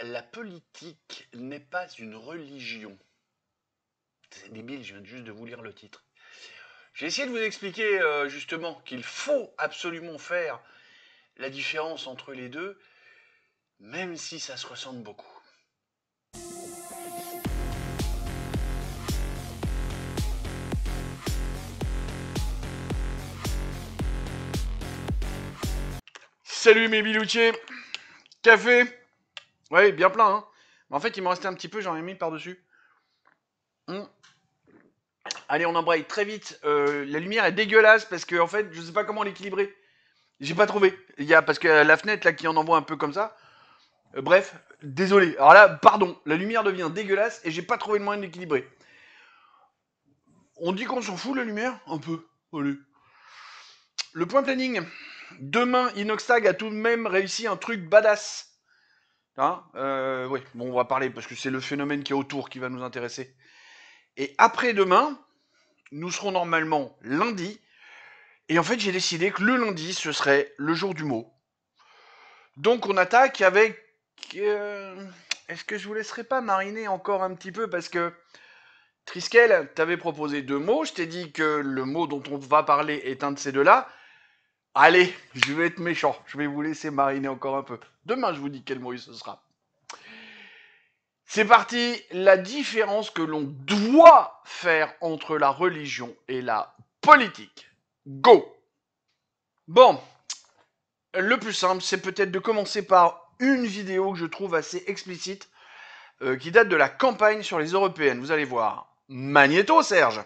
La politique n'est pas une religion. C'est débile, je viens juste de vous lire le titre. J'ai essayé de vous expliquer justement qu'il faut absolument faire la différence entre les deux, même si ça se ressemble beaucoup. Salut mes biloutiers. Café. Ouais, bien plein, hein. Mais en fait, il me restait un petit peu, j'en ai mis par-dessus. Allez, on embraye très vite. La lumière est dégueulasse parce que, en fait, je sais pas comment l'équilibrer. J'ai pas trouvé. Parce que la fenêtre là qui en envoie un peu comme ça. Bref, désolé. Alors là, pardon, la lumière devient dégueulasse et j'ai pas trouvé le moyen d'équilibrer. On dit qu'on s'en fout la lumière? Un peu. Allez. Le point planning. Demain, Inoxtag a tout de même réussi un truc badass. Hein oui, bon, on va parler parce que c'est le phénomène qui est autour qui va nous intéresser. Et après-demain, nous serons normalement lundi. Et en fait, j'ai décidé que le lundi, ce serait le jour du mot. Donc, on attaque avec... Est-ce que je vous laisserai pas mariner encore un petit peu? Parce que, Triskel, t'avais proposé 2 mots. Je t'ai dit que le mot dont on va parler est un de ces deux-là. Allez, je vais être méchant. Je vais vous laisser mariner encore un peu. Demain, je vous dis quel mot ce sera. C'est parti. La différence que l'on doit faire entre la religion et la politique. Go! Bon, le plus simple, c'est peut-être de commencer par une vidéo que je trouve assez explicite, qui date de la campagne sur les européennes. Vous allez voir. Magnéto, Serge.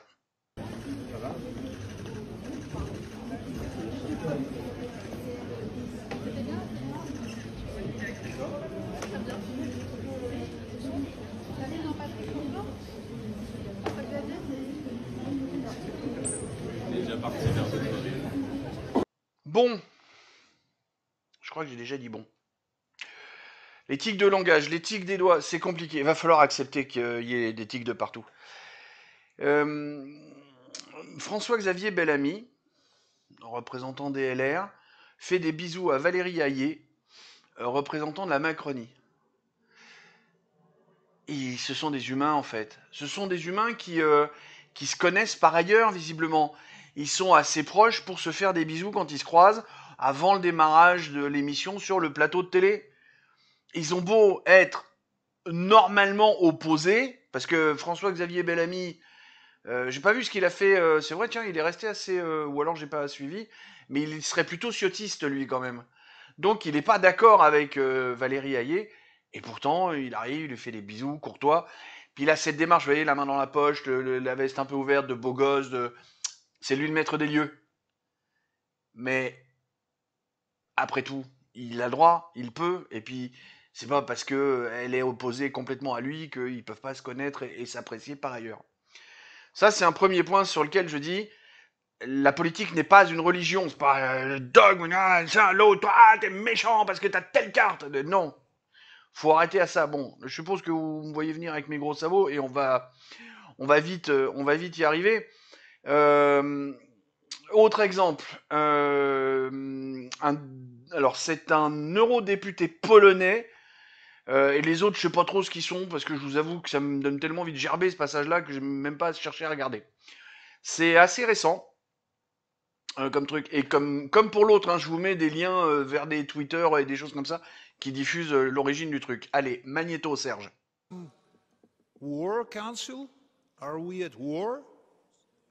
Bon. Je crois que j'ai déjà dit bon. Les tics de langage, les tics des doigts, c'est compliqué. Il va falloir accepter qu'il y ait des tics de partout. François-Xavier Bellamy, représentant des LR, fait des bisous à Valérie Hayé, représentant de la Macronie. Et ce sont des humains, en fait. Ce sont des humains qui se connaissent par ailleurs, visiblement. Ils sont assez proches pour se faire des bisous quand ils se croisent, avant le démarrage de l'émission sur le plateau de télé. Ils ont beau être normalement opposés, parce que François-Xavier Bellamy, j'ai pas vu ce qu'il a fait, c'est vrai, tiens, il est resté assez, ou alors j'ai pas suivi, mais il serait plutôt ciotiste, lui, quand même. Donc, il n'est pas d'accord avec Valérie Hayé, et pourtant, il arrive, il lui fait des bisous, courtois, puis il a cette démarche, vous voyez, la main dans la poche, la veste un peu ouverte, de beau gosse, c'est lui le maître des lieux. Mais, après tout, il a le droit, il peut, et puis, c'est pas parce qu'elle est opposée complètement à lui qu'ils peuvent pas se connaître et s'apprécier par ailleurs. Ça, c'est un premier point sur lequel je dis, la politique n'est pas une religion, c'est pas le dogme, ça, l'autre, t'es méchant parce que t'as telle carte. Non, faut arrêter à ça. Bon, je suppose que vous me voyez venir avec mes gros sabots et on va vite y arriver. Autre exemple, alors c'est un eurodéputé polonais. Et les autres, je sais pas trop ce qu'ils sont, parce que je vous avoue que ça me donne tellement envie de gerber ce passage-là que je n'ai même pas cherché à regarder. C'est assez récent comme truc. Et comme pour l'autre, hein, je vous mets des liens vers des Twitter et des choses comme ça qui diffusent l'origine du truc. Allez, Magnéto, Serge. War Council? Are we at war?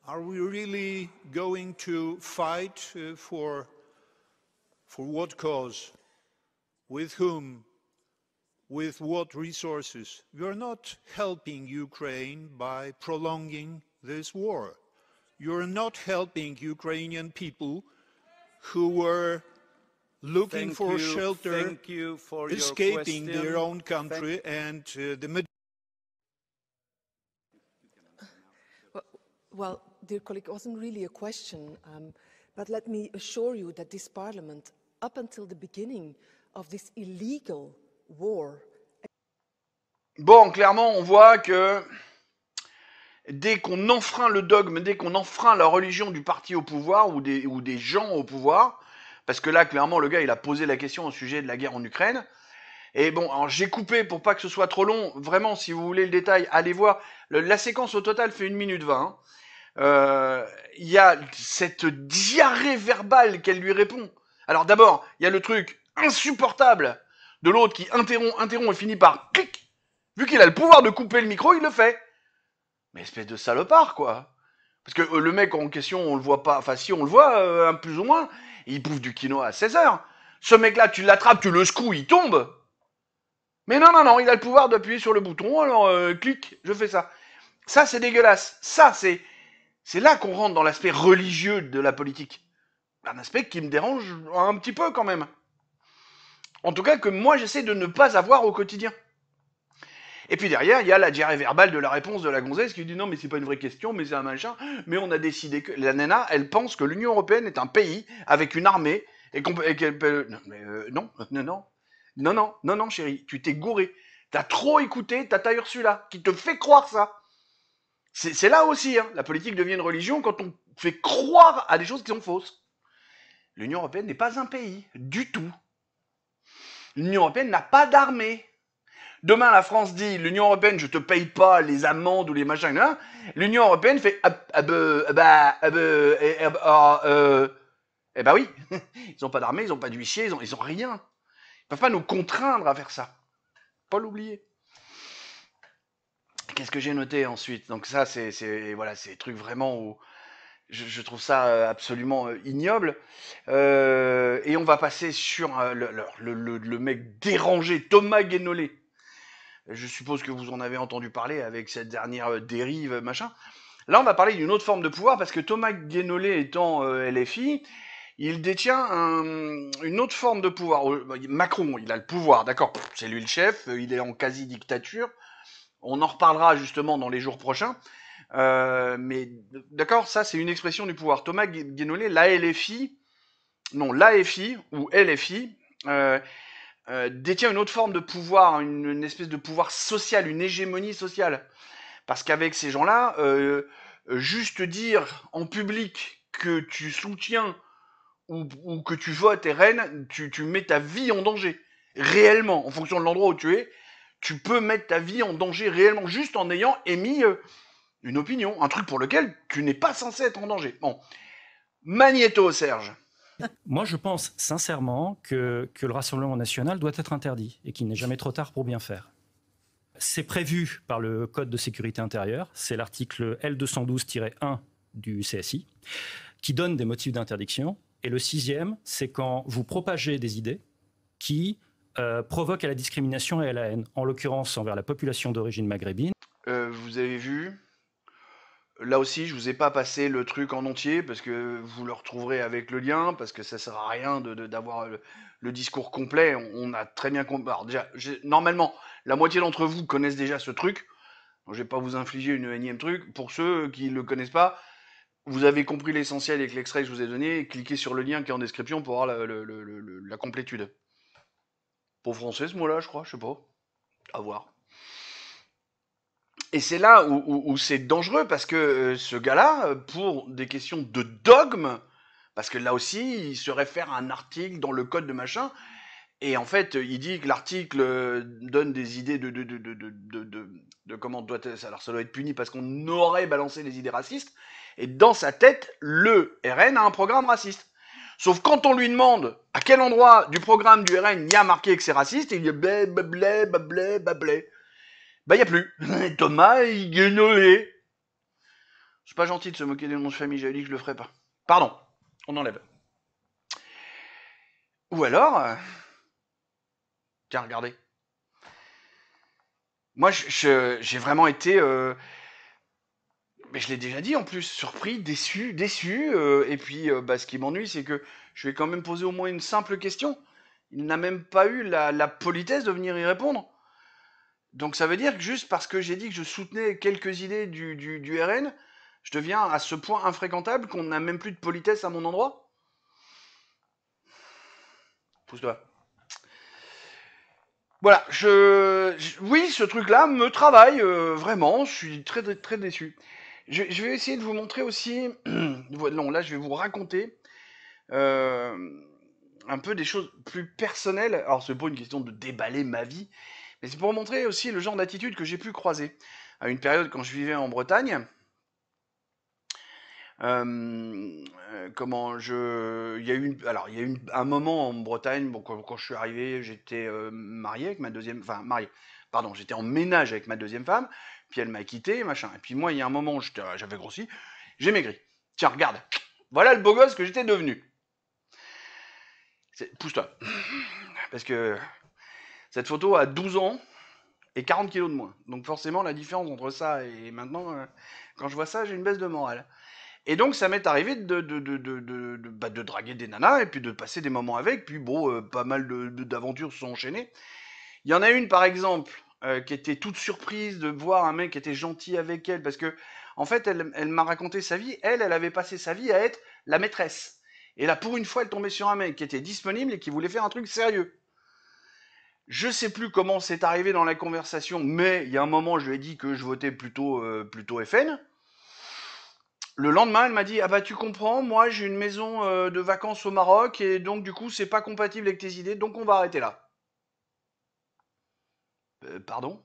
Are we really going to fight for what cause? With whom? With what resources? We are not helping Ukraine by prolonging this war. You're not helping Ukrainian people who were looking for shelter, escaping their own country, and the... Well, dear colleague, it wasn't really a question, but let me assure you that this Parliament, up until the beginning of this illegal war... Bon, clairement, on voit que dès qu'on enfreint le dogme, dès qu'on enfreint la religion du parti au pouvoir ou des gens au pouvoir, parce que là, clairement, le gars, il a posé la question au sujet de la guerre en Ukraine, Et bon, alors j'ai coupé pour pas que ce soit trop long. Vraiment, si vous voulez le détail, allez voir. La séquence au total fait 1 minute 20. Hein. Il y a cette diarrhée verbale qu'elle lui répond. Alors d'abord, il y a le truc insupportable de l'autre qui interrompt et finit par clic. Vu qu'il a le pouvoir de couper le micro, il le fait. Mais espèce de salopard, quoi. Parce que le mec en question, on le voit pas. Enfin, si on le voit, plus ou moins, il bouffe du quinoa à 16h. Ce mec-là, tu l'attrapes, tu le secoues, il tombe. Mais non, il a le pouvoir d'appuyer sur le bouton, alors clic, je fais ça. Ça, c'est dégueulasse. Ça, c'est là qu'on rentre dans l'aspect religieux de la politique. Un aspect qui me dérange un petit peu quand même. En tout cas, que moi, j'essaie de ne pas avoir au quotidien. Et puis derrière, il y a la diarrhée verbale de la réponse de la gonzesse qui dit non, mais c'est pas une vraie question, mais c'est un machin. Mais on a décidé que la nana, elle pense que l'Union européenne est un pays avec une armée et qu'elle peut. Non, mais non, chérie, tu t'es gouré. T'as trop écouté Tata Ursula qui te fait croire ça. C'est là aussi, hein, la politique devient une religion quand on fait croire à des choses qui sont fausses. L'Union européenne n'est pas un pays, du tout. L'Union européenne n'a pas d'armée. Demain, la France dit l'Union européenne, je te paye pas les amendes ou les machins. Hein. L'Union européenne fait eh ben oui, ils ont pas d'armée, ils ont pas d'huissier, ils ont rien. Ils peuvent pas nous contraindre à faire ça. Pas l'oublier. Qu'est-ce que j'ai noté ensuite? Donc ça, c'est voilà, c'est des trucs vraiment où je trouve ça absolument ignoble. Et on va passer sur le mec dérangé, Thomas Guénolé. Je suppose que vous en avez entendu parler avec cette dernière dérive, machin. Là, on va parler d'une autre forme de pouvoir, parce que Thomas Guénolé étant LFI, il détient une autre forme de pouvoir. Macron, il a le pouvoir, d'accord, c'est lui le chef, il est en quasi-dictature. On en reparlera justement dans les jours prochains. Mais d'accord, ça c'est une expression du pouvoir. Thomas Guénolé, l'AFI, ou LFI, détient une autre forme de pouvoir, une espèce de pouvoir social, une hégémonie sociale. Parce qu'avec ces gens-là, juste dire en public que tu soutiens ou que tu votes RN, tu mets ta vie en danger. Réellement, en fonction de l'endroit où tu es, tu peux mettre ta vie en danger réellement, juste en ayant émis une opinion, un truc pour lequel tu n'es pas censé être en danger. Bon. Magnéto, Serge. Moi, je pense sincèrement que le Rassemblement national doit être interdit et qu'il n'est jamais trop tard pour bien faire. C'est prévu par le Code de sécurité intérieure, c'est l'article L212-1 du CSI, qui donne des motifs d'interdiction. Et le 6e, c'est quand vous propagez des idées qui provoquent à la discrimination et à la haine, en l'occurrence envers la population d'origine maghrébine. Vous avez vu ? Là aussi, je vous ai pas passé le truc en entier parce que vous le retrouverez avec le lien, parce que ça sert à rien d'avoir le discours complet. On a très bien compris. Alors déjà, normalement, la moitié d'entre vous connaissent déjà ce truc. Donc, je vais pas vous infliger une énième truc. Pour ceux qui le connaissent pas, vous avez compris l'essentiel avec l'extrait que je vous ai donné. Cliquez sur le lien qui est en description pour avoir la complétude. Pour français, ce mot-là, je crois, je sais pas. À voir. Et c'est là où c'est dangereux parce que ce gars-là, pour des questions de dogme, parce que là aussi, il se réfère à un article dans le code de machin, et en fait, il dit que l'article donne des idées de comment doit être, alors ça doit être puni parce qu'on aurait balancé des idées racistes, et dans sa tête, le RN a un programme raciste. Sauf quand on lui demande à quel endroit du programme du RN il y a marqué que c'est raciste, il dit blé, blé, blé, blé. Bah y a plus. Thomas Guénolé. C'est pas gentil de se moquer des noms de famille, j'avais dit que je le ferais pas. Pardon, on enlève. Ou alors... Tiens, regardez. Moi, j'ai vraiment été... Mais je l'ai déjà dit en plus, surpris, déçu. Et puis, ce qui m'ennuie, c'est que je vais quand même poser au moins une simple question. Il n'a même pas eu la politesse de venir y répondre. Donc ça veut dire que juste parce que j'ai dit que je soutenais quelques idées du RN, je deviens à ce point infréquentable qu'on n'a même plus de politesse à mon endroit. Pousse-toi. Voilà, oui, ce truc-là me travaille, vraiment, je suis très, très, très déçu. Je vais essayer de vous montrer aussi... non, là, je vais vous raconter un peu des choses plus personnelles. Alors, c'est pas une question de déballer ma vie, mais c'est pour montrer aussi le genre d'attitude que j'ai pu croiser. À une période, quand je vivais en Bretagne, il y a eu, alors, il y a eu un moment en Bretagne, bon, quand je suis arrivé, j'étais marié avec ma deuxième, enfin, marié, pardon, j'étais en ménage avec ma deuxième femme, puis elle m'a quitté, machin. Et puis moi, il y a un moment où j'avais grossi, j'ai maigri. Tiens, regarde, voilà le beau gosse que j'étais devenu. Pousse-toi. Parce que cette photo a 12 ans et 40 kilos de moins. Donc forcément, la différence entre ça et maintenant, quand je vois ça, j'ai une baisse de morale. Et donc, ça m'est arrivé de draguer des nanas et puis de passer des moments avec. Puis bon, pas mal d'aventures se sont enchaînées. Il y en a une, par exemple, qui était toute surprise de voir un mec qui était gentil avec elle. Parce que, en fait, elle m'a raconté sa vie. Elle avait passé sa vie à être la maîtresse. Et là, pour une fois, elle tombait sur un mec qui était disponible et qui voulait faire un truc sérieux. Je sais plus comment c'est arrivé dans la conversation, mais il y a un moment, je lui ai dit que je votais plutôt FN. Le lendemain, elle m'a dit: ah bah tu comprends, moi j'ai une maison de vacances au Maroc et donc du coup c'est pas compatible avec tes idées, donc on va arrêter là. Pardon?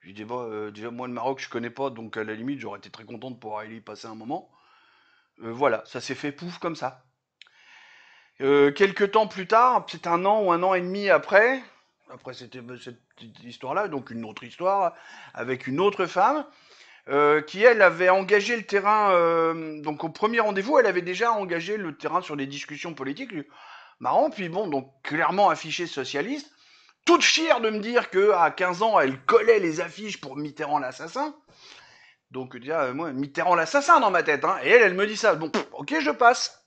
Je lui dis bah déjà moi le Maroc je connais pas, donc à la limite j'aurais été très content de pouvoir y passer un moment. Voilà, ça s'est fait pouf comme ça. Quelques temps plus tard, peut-être un an ou un an et demi après cette histoire-là, donc une autre histoire avec une autre femme, qui elle avait engagé le terrain, donc au premier rendez-vous, elle avait déjà engagé le terrain sur des discussions politiques, marrant, puis bon, donc clairement affiché socialiste, toute fière de me dire que à 15 ans, elle collait les affiches pour Mitterrand l'assassin. Donc déjà, moi, Mitterrand l'assassin dans ma tête, hein, et elle me dit ça, bon, ok, je passe.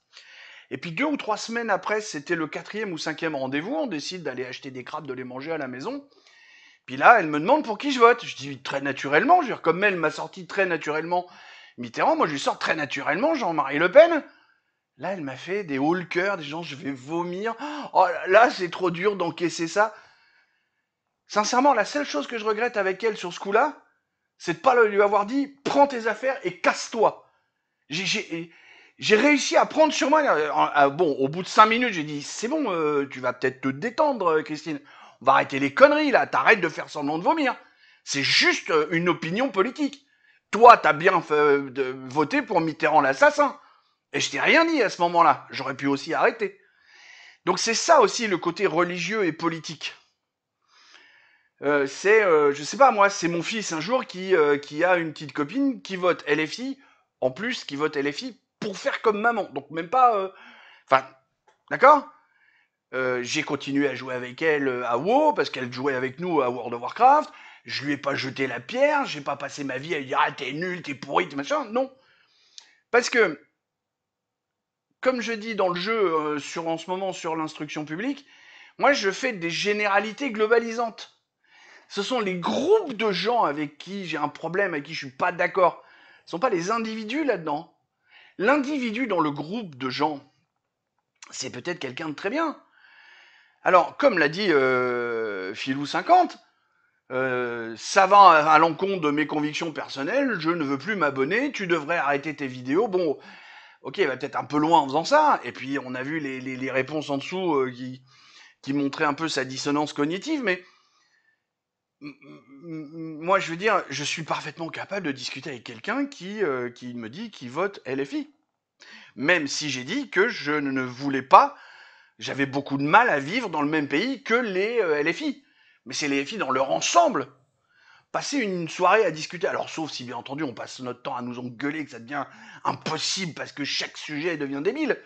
Et puis 2 ou 3 semaines après, c'était le 4e ou 5e rendez-vous, on décide d'aller acheter des crabes, de les manger à la maison. Puis là, elle me demande pour qui je vote. Je dis très naturellement, je veux dire, comme elle m'a sorti très naturellement Mitterrand, moi je lui sors très naturellement Jean-Marie Le Pen. Là, elle m'a fait des hauts le cœur, des gens, je vais vomir. Oh là, c'est trop dur d'encaisser ça. Sincèrement, la seule chose que je regrette avec elle sur ce coup-là, c'est de pas lui avoir dit prends tes affaires et casse-toi. J'ai réussi à prendre sur moi. Bon, au bout de 5 minutes, j'ai dit c'est bon, tu vas peut-être te détendre, Christine. On va arrêter les conneries là. T'arrêtes de faire semblant de vomir. C'est juste une opinion politique. Toi, t'as bien voté pour Mitterrand l'assassin. Et je t'ai rien dit à ce moment-là. J'aurais pu aussi arrêter. Donc c'est ça aussi le côté religieux et politique. Je sais pas moi, c'est mon fils un jour qui a une petite copine qui vote LFI, en plus qui vote LFI pour faire comme maman. Donc même pas, enfin, d'accord. J'ai continué à jouer avec elle à WoW parce qu'elle jouait avec nous à World of Warcraft. Je lui ai pas jeté la pierre, j'ai pas passé ma vie à lui dire ah t'es nul, t'es pourri, t'es machin. Non, parce que comme je dis dans le jeu en ce moment sur l'instruction publique, moi je fais des généralités globalisantes. Ce sont les groupes de gens avec qui j'ai un problème, avec qui je suis pas d'accord. Ce sont pas les individus là-dedans. L'individu dans le groupe de gens, c'est peut-être quelqu'un de très bien. Alors, comme l'a dit Philou 50, ça va à l'encontre de mes convictions personnelles, je ne veux plus m'abonner, tu devrais arrêter tes vidéos. Bon, ok, il va peut-être un peu loin en faisant ça, et puis on a vu les réponses en dessous qui montraient un peu sa dissonance cognitive, mais moi, je veux dire, je suis parfaitement capable de discuter avec quelqu'un qui me dit qu'il vote LFI. Même si j'ai dit que je ne voulais pas, j'avais beaucoup de mal à vivre dans le même pays que les LFI. Mais c'est les LFI dans leur ensemble. Passer une soirée à discuter, alors sauf si bien entendu on passe notre temps à nous engueuler, que ça devient impossible parce que chaque sujet devient débile.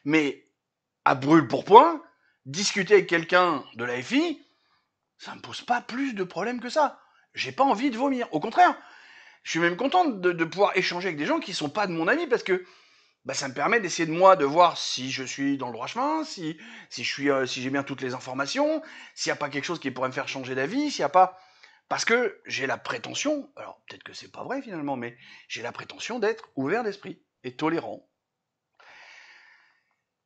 Mais à brûle pour point, discuter avec quelqu'un de la FI, ça me pose pas plus de problèmes que ça. J'ai pas envie de vomir. Au contraire, je suis même content de pouvoir échanger avec des gens qui sont pas de mon avis parce que bah, ça me permet d'essayer de moi de voir si je suis dans le droit chemin, si j'ai bien toutes les informations, s'il n'y a pas quelque chose qui pourrait me faire changer d'avis, s'il n'y a pas... Parce que j'ai la prétention, alors peut-être que c'est pas vrai finalement, mais j'ai la prétention d'être ouvert d'esprit et tolérant.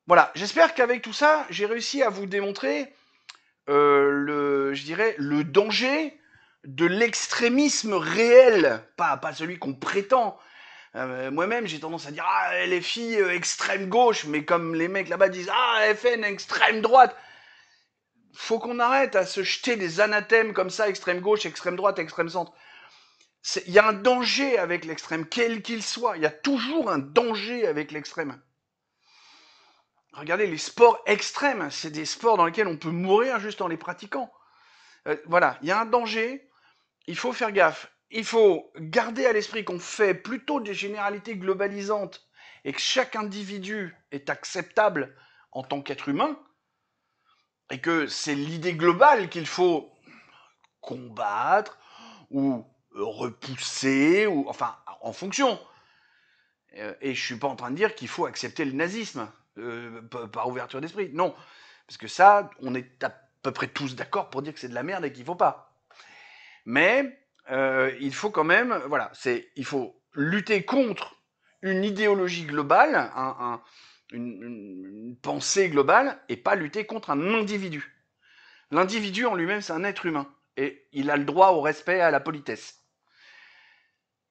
Voilà, j'espère qu'avec tout ça, j'ai réussi à vous démontrer je dirais, le danger de l'extrémisme réel, pas celui qu'on prétend, Moi-même, j'ai tendance à dire ah les filles extrême gauche, mais comme les mecs là-bas disent ah FN extrême droite. Faut qu'on arrête à se jeter des anathèmes comme ça, extrême gauche, extrême droite, extrême centre. Il y a un danger avec l'extrême, quel qu'il soit. Il y a toujours un danger avec l'extrême. Regardez, les sports extrêmes, c'est des sports dans lesquels on peut mourir juste en les pratiquant. Voilà, il y a un danger, il faut faire gaffe. Il faut garder à l'esprit qu'on fait plutôt des généralités globalisantes et que chaque individu est acceptable en tant qu'être humain, et que c'est l'idée globale qu'il faut combattre ou repousser, ou enfin en fonction. Et je suis pas en train de dire qu'il faut accepter le nazisme par ouverture d'esprit. Non, parce que ça, on est à peu près tous d'accord pour dire que c'est de la merde et qu'il faut pas. Mais il faut quand même, voilà, il faut lutter contre une idéologie globale, une pensée globale, et pas lutter contre un individu. L'individu en lui-même, c'est un être humain, et il a le droit au respect et à la politesse.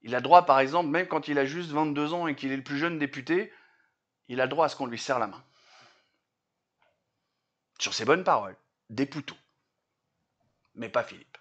Il a droit, par exemple, même quand il a juste 22 ans et qu'il est le plus jeune député, il a le droit à ce qu'on lui serre la main. Sur ses bonnes paroles, des poutous. Mais pas Philippe.